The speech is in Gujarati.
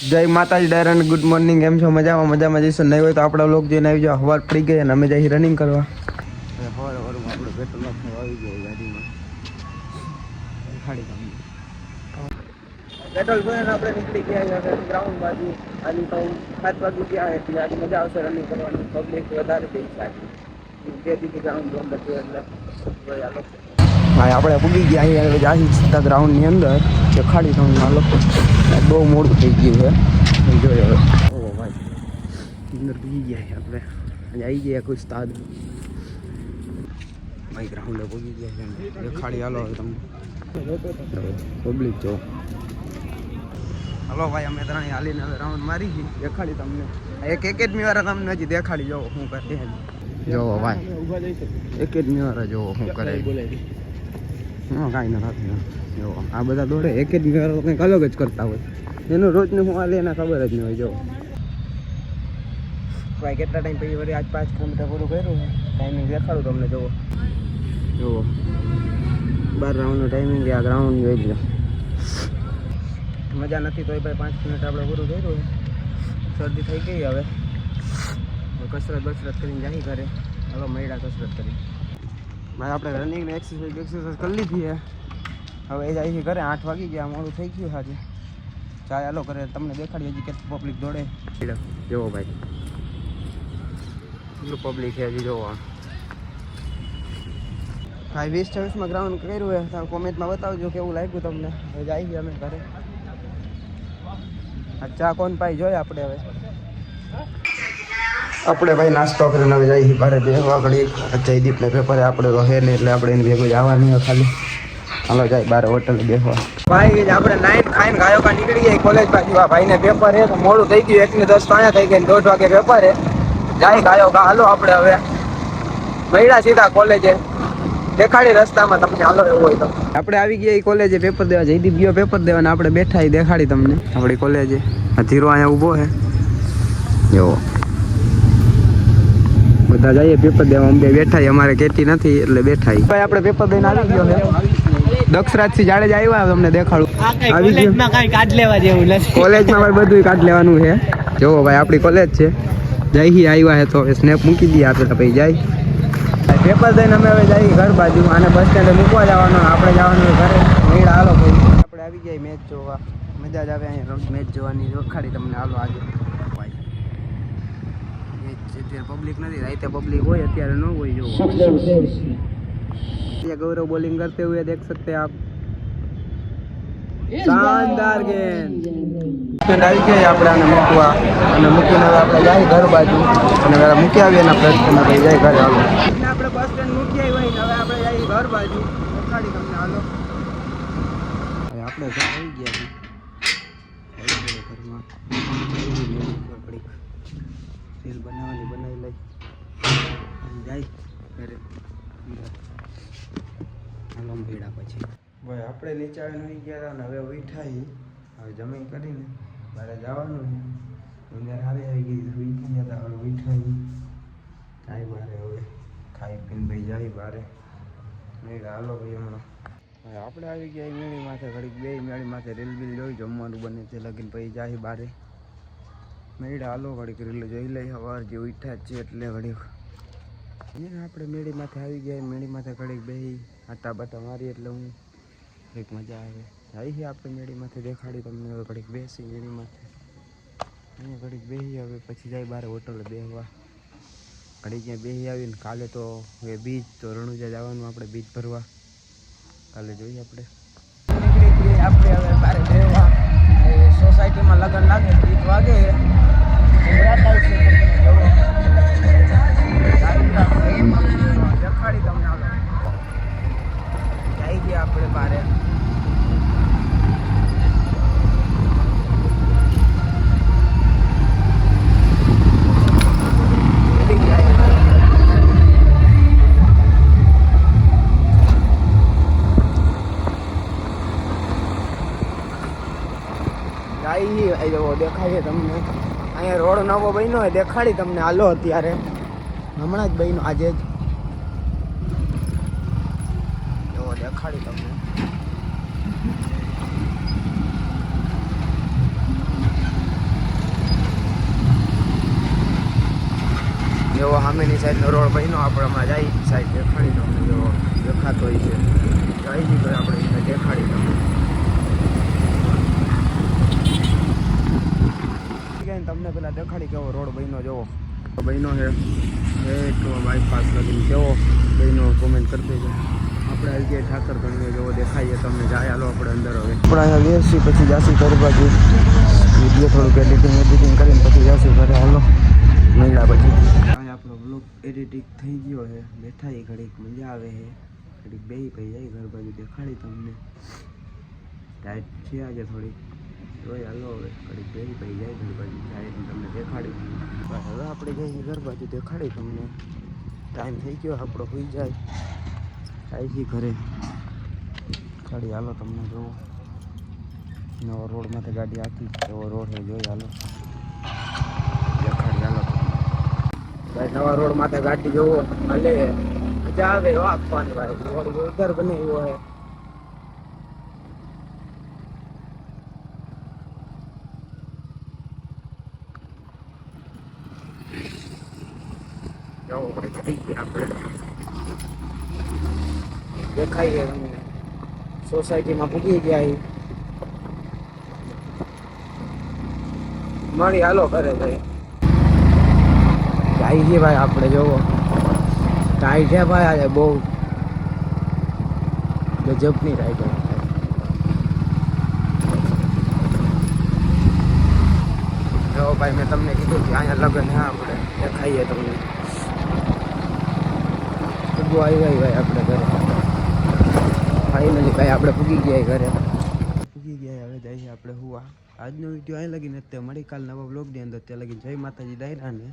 જય માતાજી ડાયરન ગુડ મોર્નિંગ. એમ છો? મજામાં જઈશું. નહીં હોય તો આપણા લોક જોઈને આવી જાઓ. હવાર પડી ગઈ અને અમે જઈ રનિંગ કરવા. હવારમાં આપણે પેટ્રોલ નાખવા આવી ગયા ગાડીમાં. પેટ્રોલ ભરીને આપણે નીકળી ગયા ગ્રાઉન્ડ બાજુ. આજે તો 7 વાગે ગયા એટલે આજે મજા આવશે રનિંગ કરવાની. પબ્લિક વધારે થઈ છે. બે દીધી ગ્રાઉન્ડ બંધ હતું એટલે હા આપણે પૂગી ગયા અહીંયા જાહી સીધા ગ્રાઉન્ડની અંદર દેખાડી તમને હાલો. બહુ મોડું થઈ ગયું છે જોયો. ઓહ ભાઈ અંદર પૂગી ગયા છે આપણે. આજે આવી ગયા કોઈ ઉસ્તાદ ભાઈ ગ્રાઉન્ડે પૂગી ગયા છે દેખાડી હાલો તમને પબ્લિક જો. હલો ભાઈ અમે ત્રણેય હાલીને હવે રાઉન્ડ મારી છે દેખાડી તમને. એક એકેડમી વાળા તમને હજી દેખાડી જોવો શું કરે જોવો ભાઈ. એકેડમી વાળા જોવો શું કરે. કાંઈ ના થતું જો આ બધા દોડે એકેડમી વાળા કંઈક અલગ જ કરતા હોય. એનું રોજનું હું હાલે એના ખબર જ નહીં હોય. જો ભાઈ કેટલા ટાઈમ પછી વળી આજ 5 કિલોમીટર પૂરું કર્યું છે. ટાઈમિંગ દેખાડું તમને જોવો. જુઓ 12 રાઉન્ડનો ટાઈમિંગ આ ગ્રાઉન્ડ જોઈ લો. મજા નથી તો ભાઈ 5 મિનિટ આપણે પૂરું કર્યું છે. શરદી થઈ ગઈ હવે કસરત કરીને જાહી કરે. હવે મહિડા કસરત કરી ભાઈ આપણે રનિંગને એક્સરસાઇઝ કરી લીધી છે. હવે એ જાય છે ઘરે. 8 વાગી ગયા મોડું થઈ ગયું આજે. ચાય હાલો કરે તમને દેખાડી હજી કેટલું પબ્લિક દોડે જોવો ભાઈ. કેટલું પબ્લિક છે હજી જોવો. ભાઈ 20-24માં ગ્રાઉન્ડ કર્યું છે. તમે કોમેન્ટમાં બતાવજો કેવું લાગ્યું તમને. હવે જાય છે અમે ઘરે. ચા કોણ પાઈ જોઈએ આપણે. હવે આપણે ભાઈ નાસ્તો કરીને હવે જઈએ બારે બેહવા ઘડી. જયદીપને પેપર આપણે રહે ને એટલે આપણે એને ભેગું જવાનું હોય ખાલી. હાલો જાય બારે હોટલે બેસવા. ભાઈ આપણે 9 ખાઈને ગાયોકા નીકળી ગયા કોલેજ બાજુ. આ ભાઈને પેપર છે તો મોડું થઈ ગયું. 1 ને 10 ત્યાં થઈ ગયા. 1:30 વાગે પેપર છે. જાય ગાયોકા હાલો આપણે હવે મળ્યા સીધા કોલેજે. દેખાડી રસ્તામાં તમને હાલો એવું હોય તો. આપણે આવી ગયા એ કોલેજે પેપર દેવા. જયદીપ ગયો પેપર દેવા ને આપણે બેઠા એ દેખાડી તમને આપણી કોલેજે. આ ધીરો અહીંયા ઊભો છે એવો. બધા જઈએ પેપર દેવા. અમે બેઠા અમારે કેટી નથી એટલે બેઠા. ભાઈ આપણે પેપર દઈને આવી ગયો છે. દક્ષરાજસિંહ જાડેજા આવ્યા તમને દેખાડું. કોલેજમાં કઈ કાઢ લેવા જેવું નથી. કોલેજમાં ભાઈ બધું કાઢ લેવાનું છે. જોવો ભાઈ આપણી કોલેજ છે. જઈ આવ્યા છે તો સ્નેપ મૂકી દઈએ આપણે તો પછી જાય. પેપર દઈને અમે હવે જઈએ ઘર બાજુ. અને બસ સ્ટેન્ડે મૂકવા જવાનું. આપણે જવાનું ઘરે. મેળા હાલો ભાઈ આપણે આવી જાય મેચ જોવા. મજા જ આવે અહીંયા મેચ જોવાની. દેખાડી તમને હાલો આજે. અત્યારે પબ્લિક નથી. રાતે પબ્લિક હોય અત્યારે ન હોય. જો गौरव बॉलिंग करते हुए देख सकते हैं आप. शानदार गेंद આવી ગયા આપણે આને મૂકવા. અને મૂકીને હવે આપણે જાય ઘર બાજુ. અને હવે મૂકી આવીએ એના પ્રશ્નમાં ભાઈ જાય ઘરે. હાલો આપણે બસ સ્ટેન્ડ મૂકી આવી હોય. હવે આપણે જાય ઘર બાજુ. દેખાડી તમને હાલો. આપણે ઘર આવી ગયા છીએ ઘરમાં. રીલ બનાવી લઈ જાય ઘરે. હાલો ભેડા પછી ભાઈ આપણે નીચે આવીને આવી ગયા હતા. અને હવે ઉઠાઈ હવે જમીન કરીને મારે જવાનું છે. અંદર આવી ગઈ ઉઠી ગયા હતા. હવે ઉઠાઈ જાય બારે. હવે ખાઈ પીને ભાઈ જાય બારે. નહીં હાલો ભાઈ હમણાં હવે આપણે આવી ગયા મેળી માથે. ઘડીક બે મેળી માથે રીલ બીલ જોઈ જમવાનું બને તે લગીને પછી જાય બારે. મેળા હાલો ઘડીક રીલ જોઈ લઈ. સવાર જે ઉઠ્યા જ છે એટલે ઘડીક આપણે મેળી માથે આવી ગયા. મેળી માથે ઘડીક બેસી આટા બાટા મારી એટલે હું કંઈક મજા આવે. આવી છે આપણે મેળી માથે દેખાડી તમને. હવે ઘડીક બેસી મેળી માથે. અહીંયા ઘડીક બેસી હવે પછી જાય બારે હોટલે બેસવા. ઘડીક ત્યાં બેસી આવીને કાલે તો હવે બીચ તો રણુજા જવાનું આપણે બીચ ભરવા. કાલે જોઈએ આપણે આપણે હવે બારે બેસવા. સોસાયટીમાં લગ્ન લાગે 20 વાગે. દેખાડી તમને હાલો આવી ગયા આપણે બારે. દેખાય છે તમને. અહીંયા રોડ નવો બન્યો હોય. દેખાડી તમને હાલો અત્યારે. હમણાં જ બન્યો આજે જ. એવો દેખાડી તમને. સામેની સાઈડનો રોડ બન્યો આપણે હમણાં જાય સાઈડ દેખાડી તમને જો દેખાતો હોય છે જાય નહીં તો આપણે એને દેખાડી દઉં તમને પેલા દેખાડી કેવો રોડ બન્યો જોવો બન્યો છે એક બાયપાસ લગીને કેવો બન્યો કોમેન્ટ કરી દેજો આપણે આવી ગયા ઠાકર ગણીએ જેવો દેખાઈએ તમને જાય હાલો આપણે અંદર હવે આપણે અહીંયા બેસી પછી જાસી કરી બાજુ વિડીયો થોડુંક એડિટિંગ કરીને પછી જાસી ઘરે હાલો મળ્યા પછી અહીંયા આપણો બ્લોગ એડિટિંગ થઈ ગયો છે બેઠા એ ઘડીક મજા આવે છે ઘડીક બે પછી જાય ઘર બાજુ દેખાડી તમને ટાઈટ છે આજે થોડીક જોઈ હાલો હવે ઘડીક બે પછી જાય ઘર બાજુ જાય તમને દેખાડી હવે આપણે જઈએ ઘર બાજુ દેખાડી તમને ટાઈમ થઈ ગયો આપણો હોઈ જાય આવી ઘરે ગાડી હાલો તમને જોવો નવો રોડમાંથી ગાડી આખી એવો રોડ છે જોઈ હાલો દેખાડી હાલો ભાઈ નવા રોડ માથે ગાડી જોવો હાલે મજા આવે આપવાની ભાઈ રોડ ઉધર બને એવો હે આપણે દેખાઈએ તમને સોસાયટીમાં પૂગી ગયા મળી હાલો ઘરે ભાઈ જાય છે ભાઈ આપણે જોવો ટાઈટ છે ભાઈ આજે બહુ ગજબની ટાઈટ જો ભાઈ મેં તમને કીધું કે અહીંયા લગ્ન હા આપણે દેખાઈએ તમને આવી ભાઈ આપણે ઘરે ફાઇનલી ભાઈ આપણે પૂગી ગયા ઘરે પૂગી ગયા હવે જઈએ આપણે હુવા આજનો વિડીયો અહીં લગીને તે મળી કાલ નવા બ્લોગની અંદર ત્યાં લગી જય માતાજી દાયરાને